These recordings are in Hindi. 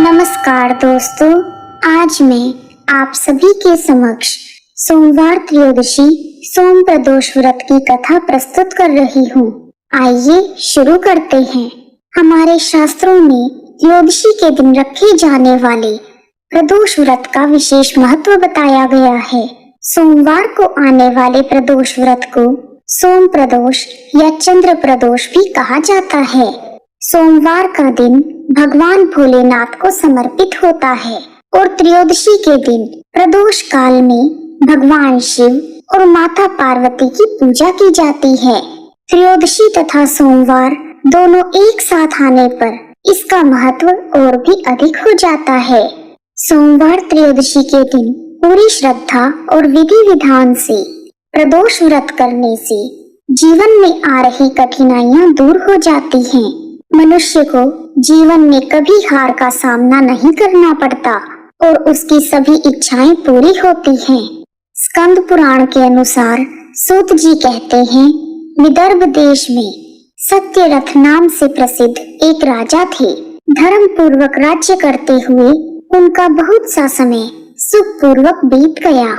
नमस्कार दोस्तों, आज मैं आप सभी के समक्ष सोमवार त्रयोदशी सोम प्रदोष व्रत की कथा प्रस्तुत कर रही हूँ। आइए शुरू करते हैं। हमारे शास्त्रों में त्रयोदशी के दिन रखे जाने वाले प्रदोष व्रत का विशेष महत्व बताया गया है। सोमवार को आने वाले प्रदोष व्रत को सोम प्रदोष या चंद्र प्रदोष भी कहा जाता है। सोमवार का दिन भगवान भोलेनाथ को समर्पित होता है और त्रयोदशी के दिन प्रदोष काल में भगवान शिव और माता पार्वती की पूजा की जाती है। त्रयोदशी तथा सोमवार दोनों एक साथ आने पर इसका महत्व और भी अधिक हो जाता है। सोमवार त्रयोदशी के दिन पूरी श्रद्धा और विधि विधान से प्रदोष व्रत करने से जीवन में आ रही कठिनाइयां दूर हो जाती हैं। मनुष्य को जीवन में कभी हार का सामना नहीं करना पड़ता और उसकी सभी इच्छाएं पूरी होती हैं। स्कंद पुराण के अनुसार सूत जी कहते हैं, विदर्भ देश में सत्यरथ नाम से प्रसिद्ध एक राजा थे। धर्म पूर्वक राज्य करते हुए उनका बहुत सा समय सुख पूर्वक बीत गया।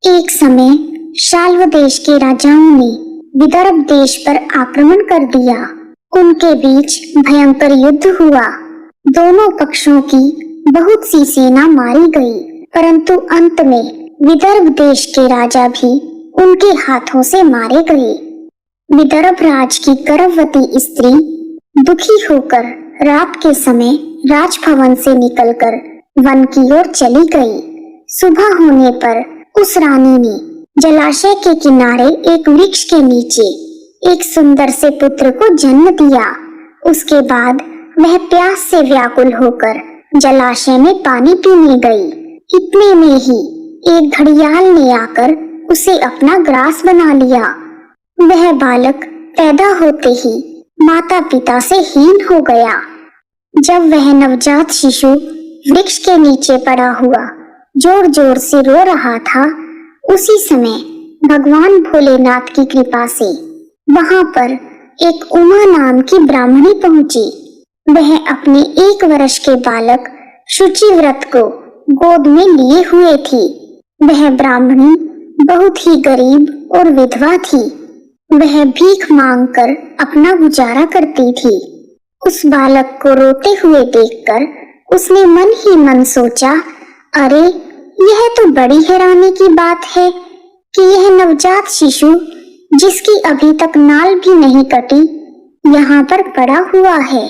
एक समय शाल्व देश के राजाओं ने विदर्भ देश पर आक्रमण कर दिया। उनके बीच भयंकर युद्ध हुआ। दोनों पक्षों की बहुत सी सेना मारी गई, परंतु अंत में विदर्भ देश के राजा भी उनके हाथों से मारे गए। विदर्भ राज की गर्भवती स्त्री दुखी होकर रात के समय राजभवन से निकलकर वन की ओर चली गई। सुबह होने पर उस रानी ने जलाशय के किनारे एक वृक्ष के नीचे एक सुंदर से पुत्र को जन्म दिया। उसके बाद वह प्यास से व्याकुल होकर जलाशय में पानी पीने गई। इतने में ही एक घड़ियाल ने आकर उसे अपना ग्रास बना लिया। वह बालक पैदा होते ही माता पिता से हीन हो गया। जब वह नवजात शिशु वृक्ष के नीचे पड़ा हुआ जोर जोर से रो रहा था, उसी समय भगवान भोलेनाथ की कृपा से वहां पर एक उमा नाम की ब्राह्मणी पहुंची। वह अपने 1 वर्ष के बालक शुचि व्रत को गोद में लिए हुए थी। वह ब्राह्मणी बहुत ही गरीब और विधवा थी। वह भीख मांगकर अपना गुजारा करती थी। उस बालक को रोते हुए देखकर उसने मन ही मन सोचा, अरे यह तो बड़ी हैरानी की बात है कि यह नवजात शिशु जिसकी अभी तक नाल भी नहीं कटी यहाँ पर पड़ा हुआ है।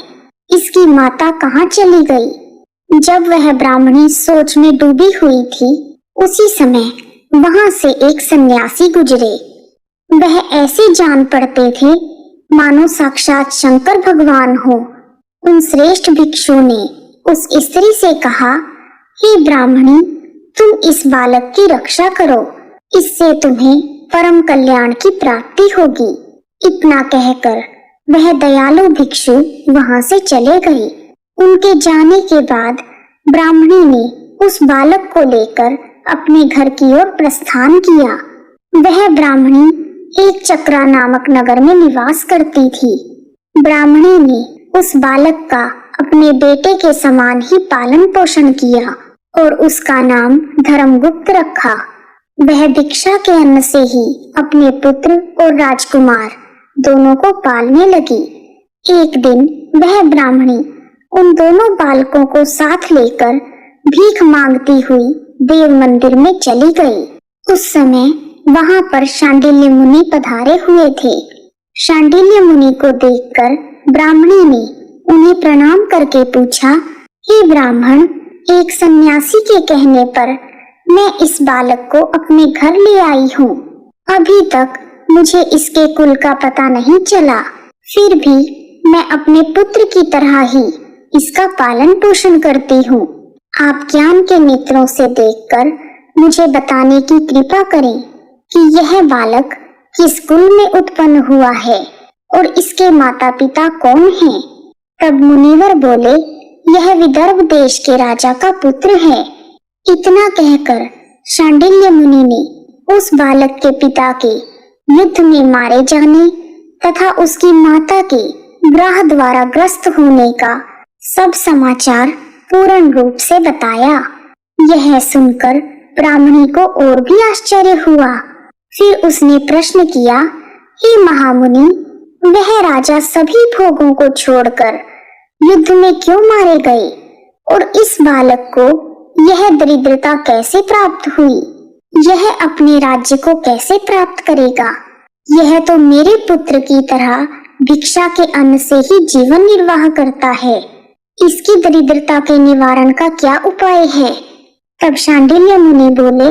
इसकी माता कहाँ चली गई? जब वह ब्राह्मणी सोच में डूबी हुई थी, उसी समय वहां से एक सन्यासी गुजरे। वह ऐसे जान पड़ते थे मानो साक्षात शंकर भगवान हो। उन श्रेष्ठ भिक्षु ने उस स्त्री से कहा, हे ब्राह्मणी, तुम इस बालक की रक्षा करो, इससे तुम्हें परम कल्याण की प्राप्ति होगी। इतना कहकर वह दयालु भिक्षु वहां से चले गए। उनके जाने के बाद ब्राह्मणी ने उस बालक को लेकर अपने घर की ओर प्रस्थान किया। वह ब्राह्मणी एक चक्रा नामक नगर में निवास करती थी। ब्राह्मणी ने उस बालक का अपने बेटे के समान ही पालन पोषण किया और उसका नाम धर्मगुप्त रखा। वह भिक्षा के अन्न से ही अपने पुत्र और राजकुमार दोनों को पालने लगी। एक दिन वह ब्राह्मणी उन दोनों बालकों को साथ लेकर भीख मांगती हुई देव मंदिर में चली गई। उस समय वहां पर शांडिल्य मुनि पधारे हुए थे। शांडिल्य मुनि को देखकर ब्राह्मणी ने उन्हें प्रणाम करके पूछा, हे ब्राह्मण, एक सन्यासी के कहने पर मैं इस बालक को अपने घर ले आई हूँ। अभी तक मुझे इसके कुल का पता नहीं चला, फिर भी मैं अपने पुत्र की तरह ही इसका पालन पोषण करती हूँ। आप ज्ञान के नेत्रों से देखकर मुझे बताने की कृपा करें कि यह बालक किस कुल में उत्पन्न हुआ है और इसके माता पिता कौन हैं। तब मुनिवर बोले, यह विदर्भ देश के राजा का पुत्र है। इतना कहकर शांडिल्य मुनि ने उस बालक के पिता के युद्ध में मारे जाने तथा उसकी माता के ग्रह द्वारा ग्रस्त होने का सब समाचार पूर्ण रूप से बताया। यह सुनकर ब्राह्मणी को और भी आश्चर्य हुआ। फिर उसने प्रश्न किया, हे महामुनि, वह राजा सभी भोगों को छोड़कर युद्ध में क्यों मारे गए और इस बालक को यह दरिद्रता कैसे प्राप्त हुई? यह अपने राज्य को कैसे प्राप्त करेगा? यह तो मेरे पुत्र की तरह भिक्षा के अन्न से ही जीवन निर्वाह करता है। इसकी दरिद्रता के निवारण का क्या उपाय है? तब शांडिल्य मुनि बोले,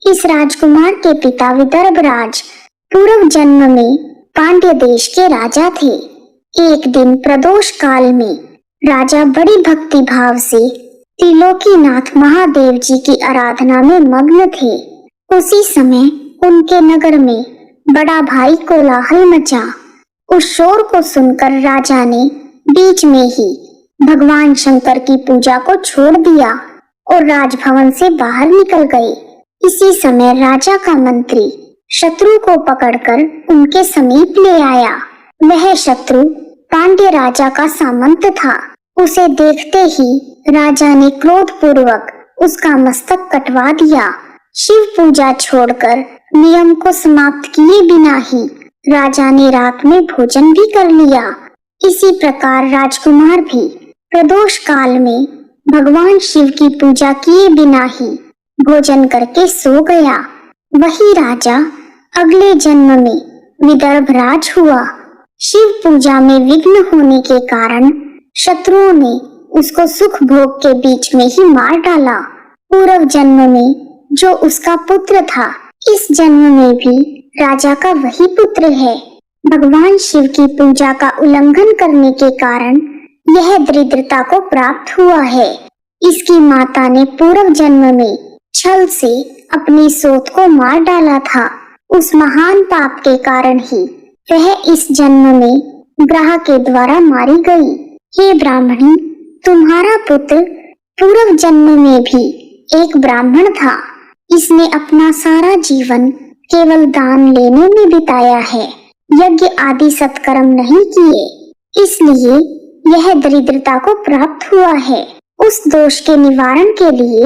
इस राजकुमार के पिता विदर्भराज पूर्व जन्म में पांड्य देश के राजा थे। एक दिन प्रदोष काल में राजा बड़ी भक्ति भाव से त्रिलोकीनाथ महादेव जी की आराधना में मग्न थे। उसी समय उनके नगर में बड़ा भारी कोलाहल मचा। उस शोर को सुनकर राजा ने बीच में ही भगवान शंकर की पूजा को छोड़ दिया और राजभवन से बाहर निकल गए। इसी समय राजा का मंत्री शत्रु को पकड़कर उनके समीप ले आया। वह शत्रु पांड्य राजा का सामंत था। उसे देखते ही राजा ने क्रोध पूर्वक उसका मस्तक कटवा दिया। शिव पूजा छोड़कर नियम को समाप्त किए बिना ही राजा ने रात में भोजन भी कर लिया। इसी प्रकार राजकुमार भी प्रदोष काल में भगवान शिव की पूजा किए बिना ही भोजन करके सो गया। वही राजा अगले जन्म में विदर्भराज हुआ। शिव पूजा में विघ्न होने के कारण शत्रुओं ने उसको सुख भोग के बीच में ही मार डाला। पूर्व जन्म में जो उसका पुत्र था, इस जन्म में भी राजा का वही पुत्र है। भगवान शिव की पूजा का उल्लंघन करने के कारण यह दरिद्रता को प्राप्त हुआ है। इसकी माता ने पूर्व जन्म में छल से अपनी सोत को मार डाला था। उस महान पाप के कारण ही वह इस जन्म में ग्रह के द्वारा मारी गई। हे ब्राह्मणी, तुम्हारा पुत्र पूर्व जन्म में भी एक ब्राह्मण था। इसने अपना सारा जीवन केवल दान लेने में बिताया है, यज्ञ आदि सत्कर्म नहीं किए, इसलिए यह दरिद्रता को प्राप्त हुआ है। उस दोष के निवारण के लिए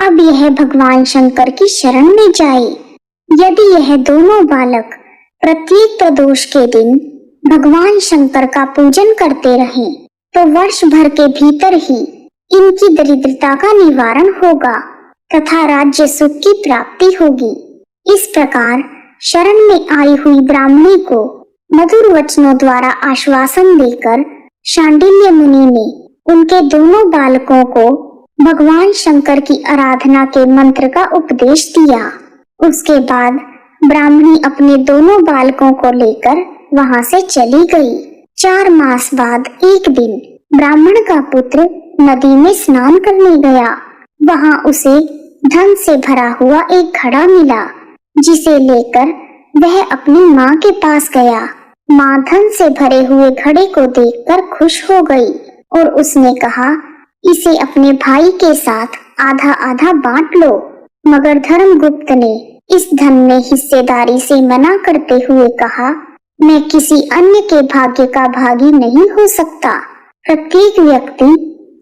अब यह भगवान शंकर की शरण में जाए। यदि यह दोनों बालक प्रत्येक प्रदोष के दिन भगवान शंकर का पूजन करते रहें, तो वर्ष भर के भीतर ही इनकी दरिद्रता का निवारण होगा तथा राज्य सुख की प्राप्ति होगी। इस प्रकार शरण में आई हुई ब्राह्मणी को मधुर वचनों द्वारा आश्वासन देकर शांडिल्य मुनि ने उनके दोनों बालकों को भगवान शंकर की आराधना के मंत्र का उपदेश दिया। उसके बाद ब्राह्मणी अपने दोनों बालकों को लेकर वहां से चली गई। 4 मास बाद एक दिन ब्राह्मण का पुत्र नदी में स्नान करने गया। वहां उसे धन से भरा हुआ एक घड़ा मिला, जिसे लेकर वह अपनी माँ के पास गया। माँ धन से भरे हुए घड़े को देखकर खुश हो गई और उसने कहा, इसे अपने भाई के साथ आधा आधा बांट लो। मगर धर्मगुप्त ने इस धन में हिस्सेदारी से मना करते हुए कहा, मैं किसी अन्य के भाग्य का भागी नहीं हो सकता। प्रत्येक व्यक्ति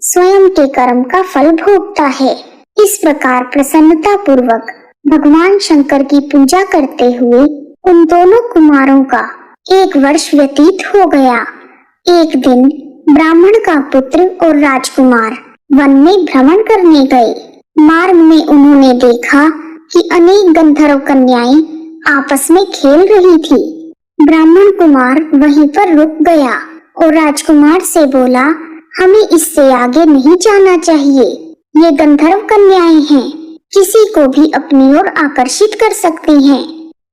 स्वयं के कर्म का फल भोगता है। इस प्रकार प्रसन्नता पूर्वक भगवान शंकर की पूजा करते हुए उन दोनों कुमारों का 1 वर्ष व्यतीत हो गया। एक दिन ब्राह्मण का पुत्र और राजकुमार वन में भ्रमण करने गए। मार्ग में उन्होंने देखा कि अनेक गंधर्व कन्याएं आपस में खेल रही थी। ब्राह्मण कुमार वहीं पर रुक गया और राजकुमार से बोला, हमें इससे आगे नहीं जाना चाहिए। ये गंधर्व कन्याएं हैं, किसी को भी अपनी ओर आकर्षित कर सकती हैं।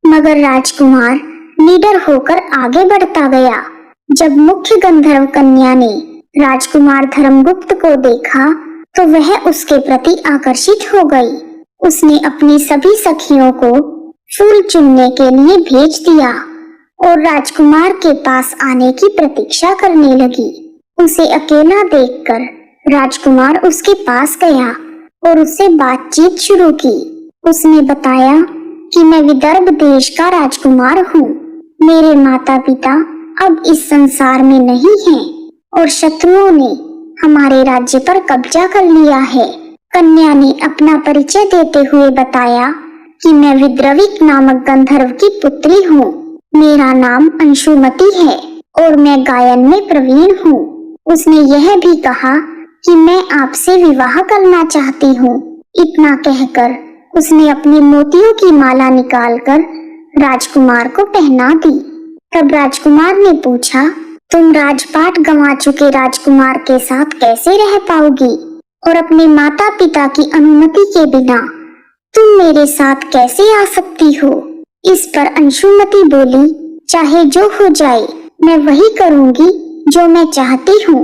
मगर राजकुमार निडर होकर आगे बढ़ता गया। जब मुख्य गंधर्व कन्या ने राजकुमार धर्मगुप्त को देखा तो वह उसके प्रति आकर्षित हो गई। उसने अपनी सभी सखियों को फूल चुनने के लिए भेज दिया और राजकुमार के पास आने की प्रतीक्षा करने लगी। उसे अकेला देखकर राजकुमार उसके पास गया और उससे बातचीत शुरू की। उसने बताया कि मैं विदर्भ देश का राजकुमार हूँ। मेरे माता पिता अब इस संसार में नहीं हैं और शत्रुओं ने हमारे राज्य पर कब्जा कर लिया है। कन्या ने अपना परिचय देते हुए बताया कि मैं विद्रविक नामक गंधर्व की पुत्री हूँ। मेरा नाम अंशुमति है और मैं गायन में प्रवीण हूँ। उसने यह भी कहा कि मैं आपसे विवाह करना चाहती हूँ। इतना कहकर उसने अपनी मोतियों की माला निकालकर राजकुमार को पहना दी। तब राजकुमार ने पूछा, तुम राजपाट गंवा चुके राजकुमार के साथ कैसे रह पाओगी और अपने माता पिता की अनुमति के बिना तुम मेरे साथ कैसे आ सकती हो? इस पर अंशुमति बोली, चाहे जो हो जाए मैं वही करूंगी जो मैं चाहती हूँ।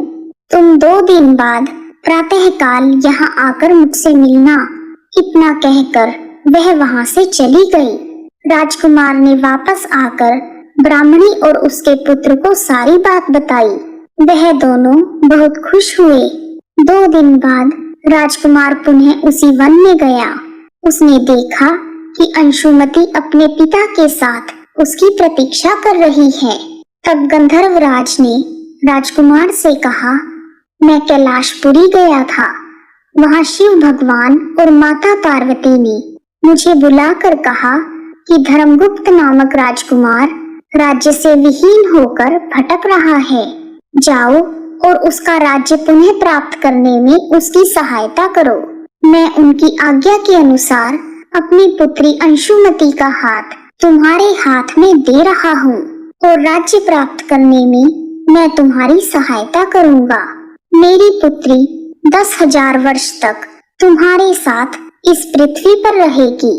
तुम 2 दिन बाद प्रातःकाल यहाँ आकर मुझसे मिलना। इतना कहकर वह वहां से चली गई। राजकुमार ने वापस आकर ब्राह्मणी और उसके पुत्र को सारी बात बताई। वह दोनों बहुत खुश हुए। 2 दिन बाद राजकुमार पुनः उसी वन में गया। उसने देखा कि अंशुमति अपने पिता के साथ उसकी प्रतीक्षा कर रही है। तब गंधर्वराज ने राजकुमार से कहा, मैं कैलाशपुरी गया था। वहां शिव भगवान और माता पार्वती ने मुझे बुलाकर कहा कि धर्मगुप्त नामक राजकुमार राज्य से विहीन होकर भटक रहा है। जाओ और उसका राज्य पुनः प्राप्त करने में उसकी सहायता करो। मैं उनकी आज्ञा के अनुसार अपनी पुत्री अंशुमति का हाथ तुम्हारे हाथ में दे रहा हूँ और राज्य प्राप्त करने में मैं तुम्हारी सहायता करूँगा। मेरी पुत्री 10,000 वर्ष तक तुम्हारे साथ इस पृथ्वी पर रहेगी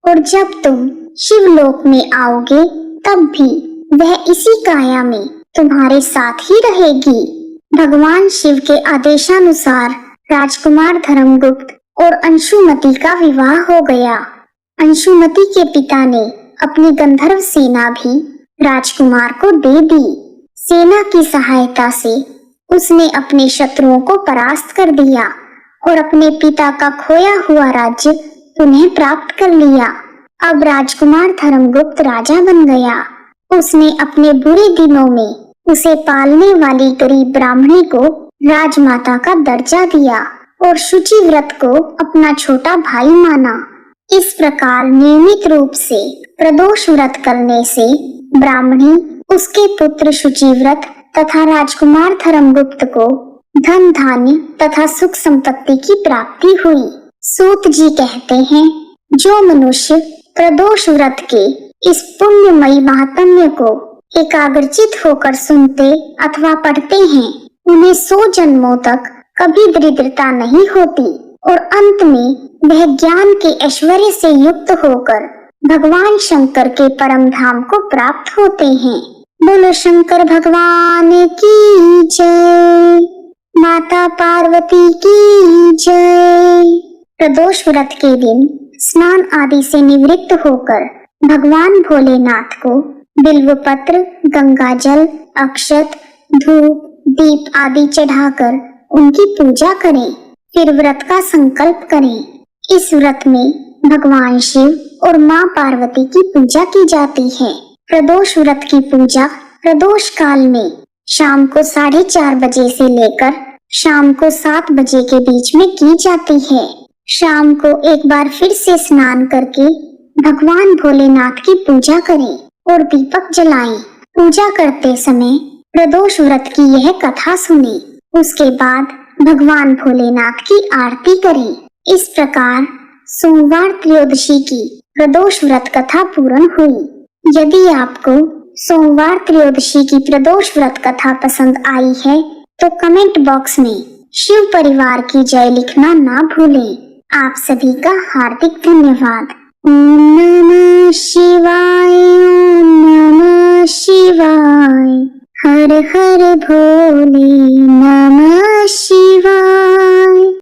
और जब तुम शिवलोक में आओगे तब भी वह इसी काया में तुम्हारे साथ ही रहेगी। भगवान शिव के आदेशानुसार राजकुमार धर्मगुप्त और अंशुमति का विवाह हो गया। अंशुमति के पिता ने अपनी गंधर्व सेना भी राजकुमार को दे दी। सेना की सहायता से उसने अपने शत्रुओं को परास्त कर दिया और अपने पिता का खोया हुआ राज्य पुनः प्राप्त कर लिया। अब राजकुमार धर्मगुप्त राजा बन गया। उसने अपने बुरे दिनों में उसे पालने वाली गरीब ब्राह्मणी को राजमाता का दर्जा दिया और शुचि व्रत को अपना छोटा भाई माना। इस प्रकार नियमित रूप से प्रदोष व्रत करने से ब्राह्मणी, उसके पुत्र शुचिव्रत तथा राजकुमार धर्मगुप्त को धन धान्य तथा सुख संपत्ति की प्राप्ति हुई। सूत जी कहते हैं, जो मनुष्य प्रदोष व्रत के इस पुण्यमयी महात्म्य को एकाग्रचित होकर सुनते अथवा पढ़ते हैं, उन्हें 100 जन्मों तक कभी दरिद्रता नहीं होती और अंत में वह ज्ञान के ऐश्वर्य से युक्त होकर भगवान शंकर के परम धाम को प्राप्त होते हैं। बोलो शंकर भगवान की जय, माता पार्वती की जय। प्रदोष व्रत के दिन स्नान आदि से निवृत्त होकर भगवान भोलेनाथ को बिल्व पत्र, गंगा जल, अक्षत, धूप, दीप आदि चढ़ाकर उनकी पूजा करें। फिर व्रत का संकल्प करें। इस व्रत में भगवान शिव और माँ पार्वती की पूजा की जाती है। प्रदोष व्रत की पूजा प्रदोष काल में शाम को 4:30 बजे से लेकर शाम को 7 बजे के बीच में की जाती है। शाम को एक बार फिर से स्नान करके भगवान भोलेनाथ की पूजा करें और दीपक जलाएं। पूजा करते समय प्रदोष व्रत की यह कथा सुने। उसके बाद भगवान भोलेनाथ की आरती करें। इस प्रकार सोमवार त्रयोदशी की प्रदोष व्रत कथा पूर्ण हुई। यदि आपको सोमवार त्रयोदशी की प्रदोष व्रत कथा पसंद आई है तो कमेंट बॉक्स में शिव परिवार की जय लिखना ना भूलें। आप सभी का हार्दिक धन्यवाद। ओम नमः शिवाय, ओम नमः शिवाय, हर हर भोले नमः शिवाय।